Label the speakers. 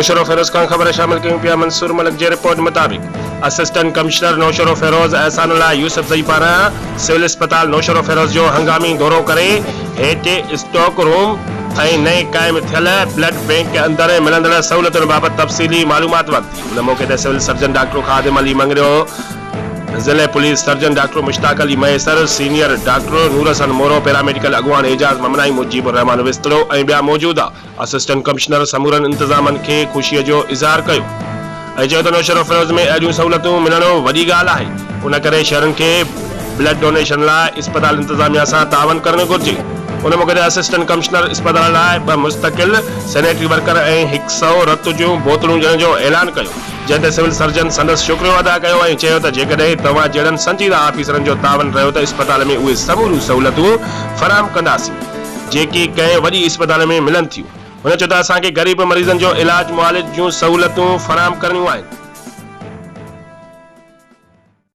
Speaker 1: नौशरो फिरोज खान खबर शामिल कयूं पिया। मंसूर मलिक जी रिपोर्ट मुताबिक असिस्टेंट कमिश्नर नौशरो फिरोज एहसानुल्लाह यूसुफ जई पारां सिविल अस्पताल नौशरो फिरोज जो हंगामी दौरो करे हेठि स्टॉक रूम ऐं नए क़ाइम थियल ब्लड बैंक के अंदर मिलंदड़ सहूलियतुनि बाबति तफ़सीली मालूमात वरिती। उन मौक़े ते सिविल सर्जन डॉक्टर खादिम अली मंगरियो, ज़िले police surgeon doctor Mushtaq Ali मैसर, सीनियर डॉक्टर नूर हसन मोरो, पैरामेडिकल अगवान एजाज ममनाई, मुजीबुर रहमान विस्तरो ऐं ॿिया मौजूदा असिस्टेंट कमिश्नर समूरनि इंतज़ामनि खे ख़ुशीअ जो इज़हार कयो ऐं चयो त नौशरो फिरोज में अहिड़ियूं सहूलियतूं मिलणु वॾी ॻाल्हि आहे। उन करे शहरनि खे ब्लड डोनेशन लाइ इस्पताल इंतज़ामिया सां तावन करणु घुर्जे। उन मौक़े ते असिस्टेंट कमिश्नर इस्पताल लाइ 2 मुस्तक़िल सैनिटरी वर्कर ऐं 100 रत जूं बोतलूं ॾियण जो ऐलान कयो, जंहिं ते सिविल सर्जन संदसि शुक्रियो अदा कयो ऐं चयो त जेकॾहिं तव्हां जहिड़नि संजीदा ऑफिसरनि जो तावन रहियो त इस्पताल में उहे समूरियूं सहूलियतूं फराहम कंदासीं जेकी कंहिं वॾी इस्पताल में मिलनि थियूं। हुन चयो त असांखे ग़रीब मरीज़नि जो इलाज मुआलिज जूं सहूलियतूं फराहम करणियूं आहिनि।